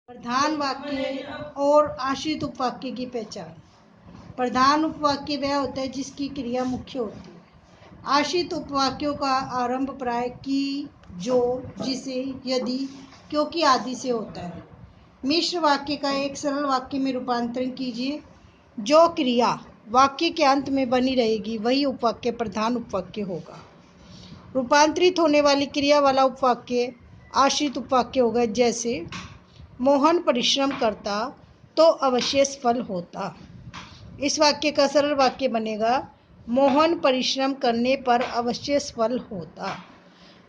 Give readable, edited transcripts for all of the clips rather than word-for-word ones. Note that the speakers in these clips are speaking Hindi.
प्रधान वाक्य और आश्रित उपवाक्य की पहचान। प्रधान उपवाक्य वह होता है जिसकी क्रिया मुख्य होती है। आश्रित उपवाक्यों का आरंभ प्राय की, जो, जिसे, यदि, क्योंकि आदि से होता है। मिश्र वाक्य का एक सरल वाक्य में रूपांतरण कीजिए। जो क्रिया वाक्य के अंत में बनी रहेगी वही उपवाक्य प्रधान उपवाक्य होगा। रूपांतरित होने वाली क्रिया वाला उपवाक्य आश्रित उपवाक्य होगा। जैसे मोहन परिश्रम करता तो अवश्य सफल होता। इस वाक्य का सरल वाक्य बनेगा, मोहन परिश्रम करने पर अवश्य सफल होता।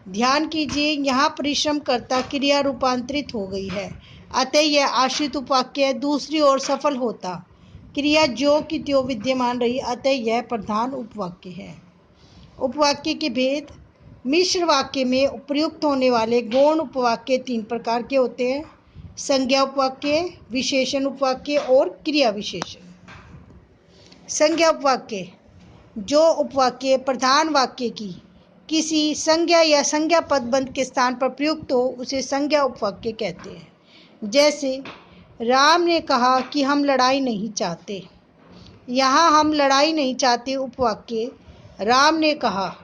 ध्यान कीजिए, यहाँ परिश्रम करता क्रिया रूपांतरित हो गई है, अतः यह आश्रित उपवाक्य है। दूसरी ओर सफल होता क्रिया ज्यों की त्यों विद्यमान रही, अतः यह प्रधान उपवाक्य है। उपवाक्य के भेद। मिश्र वाक्य में प्रयुक्त होने वाले गौण उपवाक्य तीन प्रकार के होते हैं: संज्ञा उपवाक्य, विशेषण उपवाक्य और क्रिया विशेषण। संज्ञा उपवाक्य, जो उपवाक्य प्रधान वाक्य की किसी संज्ञा या संज्ञा पदबंध के स्थान पर प्रयुक्त हो उसे संज्ञा उपवाक्य कहते हैं। जैसे राम ने कहा कि हम लड़ाई नहीं चाहते। यहाँ हम लड़ाई नहीं चाहते उपवाक्य राम ने कहा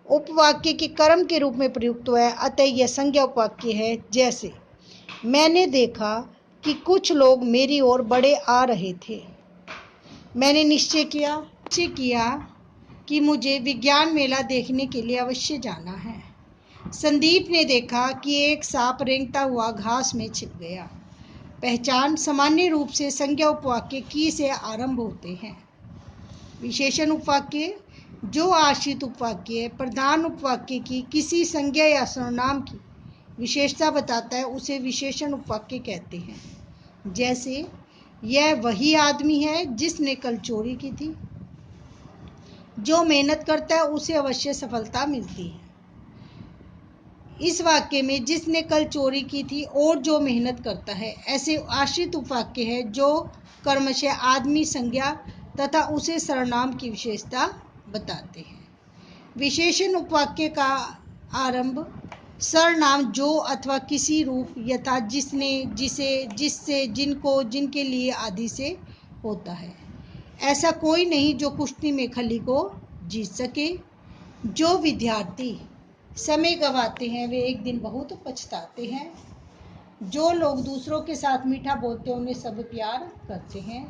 उपवाक्य के कर्म के रूप में प्रयुक्त हुआ है, अतः यह संज्ञा उपवाक्य है। जैसे मैंने देखा कि कुछ लोग मेरी ओर बढ़े आ रहे थे। मैंने निश्चय किया कि मुझे विज्ञान मेला देखने के लिए अवश्य जाना है। संदीप ने देखा कि एक सांप रेंगता हुआ घास में छिप गया। पहचान। सामान्य रूप से संज्ञा उपवाक्य की से आरंभ होते हैं। विशेषण उपवाक्य, जो आश्रित उपवाक्य प्रधान उपवाक्य की किसी संज्ञा या सर्वनाम की विशेषता बताता है उसे विशेषण उपवाक्य कहते हैं। जैसे यह वही आदमी है जिसने कल चोरी की थी। जो मेहनत करता है उसे अवश्य सफलता मिलती है। इस वाक्य में जिसने कल चोरी की थी और जो मेहनत करता है ऐसे आश्रित उपवाक्य है जो कर्मशः आदमी संज्ञा तथा उसे सर्वनाम की विशेषता बताते हैं। विशेषण उपवाक्य का आरंभ सर्वनाम जो अथवा किसी रूप यथा जिसने, जिसे, जिससे, जिनको, जिनके लिए आदि से होता है। ऐसा कोई नहीं जो कुश्ती में खली को जीत सके। जो विद्यार्थी समय गंवाते हैं वे एक दिन बहुत पछताते हैं। जो लोग दूसरों के साथ मीठा बोलते हैं उन्हें सब प्यार करते हैं।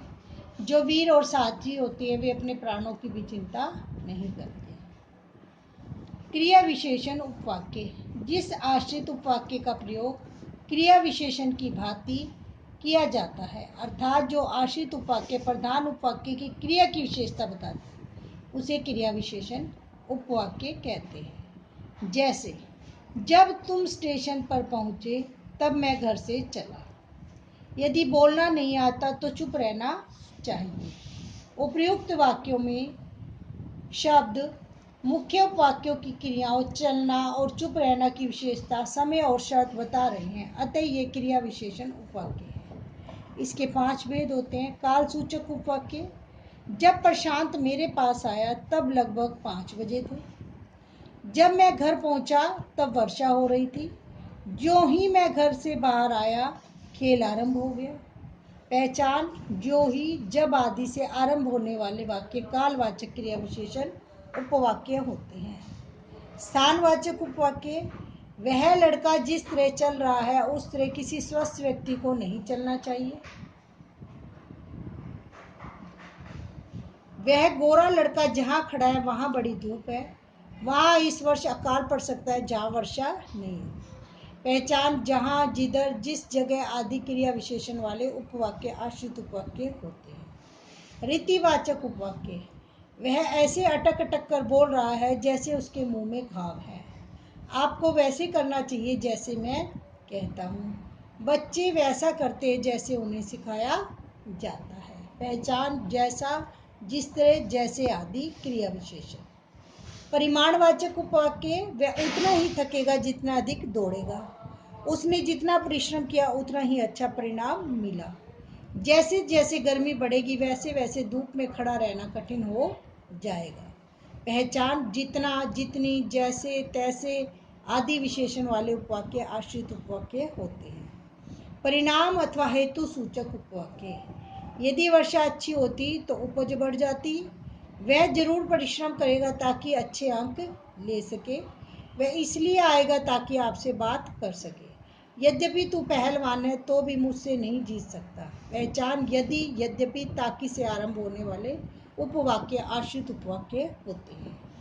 जो वीर और साहसी होते हैं वे अपने प्राणों की भी चिंता नहीं करते। क्रिया विशेषण उपवाक्य, जिस आश्रित उपवाक्य का प्रयोग क्रिया विशेषण की भांति किया जाता है, अर्थात जो आश्रित उपवाक्य प्रधान उपवाक्य की क्रिया की विशेषता बताता है उसे क्रिया विशेषण उपवाक्य कहते हैं। जैसे जब तुम स्टेशन पर पहुंचे तब मैं घर से चला। यदि बोलना नहीं आता तो चुप रहना चाहिए। उपर्युक्त वाक्यों में शब्द मुख्य उपवाक्यों की क्रियाओं चलना और चुप रहना की विशेषता समय और शर्त बता रहे हैं, अतः ये क्रिया विशेषण उपवाक्य है। इसके 5 भेद होते हैं। कालसूचक उपवाक्य, जब प्रशांत मेरे पास आया तब लगभग 5 बजे थे। जब मैं घर पहुंचा तब वर्षा हो रही थी। ज्यों ही मैं घर से बाहर आया खेल आरंभ हो गया। पहचान। ज्यों ही, जब आदि से आरंभ होने वाले वाक्य कालवाचक क्रिया विशेषण उपवाक्य होते हैं। स्थानवाचक उपवाक्य, वह लड़का जिस तरह चल रहा है उस तरह किसी स्वस्थ व्यक्ति को नहीं चलना चाहिए। वह गोरा लड़का जहाँ खड़ा है वहाँ बड़ी धूप है। वहाँ इस वर्ष अकाल पड़ सकता है जहाँ वर्षा नहीं है। पहचान। जहाँ, जिधर, जिस जगह आदि क्रिया विशेषण वाले उपवाक्य आश्रित उपवाक्य होते हैं। रीतिवाचक उपवाक्य, वह ऐसे अटक अटक कर बोल रहा है जैसे उसके मुंह में घाव है। आपको वैसे करना चाहिए जैसे मैं कहता हूँ। बच्चे वैसा करते जैसे उन्हें सिखाया जाता है। पहचान। जैसा, जिस तरह, जैसे आदि क्रिया विशेषण। परिमाणवाचक उपवाक्य, वह उतना ही थकेगा जितना अधिक दौड़ेगा। उसने जितना परिश्रम किया उतना ही अच्छा परिणाम मिला। जैसे जैसे गर्मी बढ़ेगी वैसे वैसे धूप में खड़ा रहना कठिन हो जाएगा। पहचान। जितना, जितनी, जैसे, तैसे आदि विशेषण वाले उपवाक्य आश्रित उपवाक्य होते हैं। परिणाम अथवा हेतु सूचक उपवाक्य। यदि वर्षा अच्छी होती तो उपज बढ़ जाती। वह जरूर परिश्रम करेगा ताकि अच्छे अंक ले सके। वह इसलिए आएगा ताकि आपसे बात कर सके। यद्यपि तू पहलवान है तो भी मुझसे नहीं जीत सकता। पहचान यदि, यद्यपि, ताकि से आरंभ होने वाले उपवाक्य आश्रित उपवाक्य होते हैं।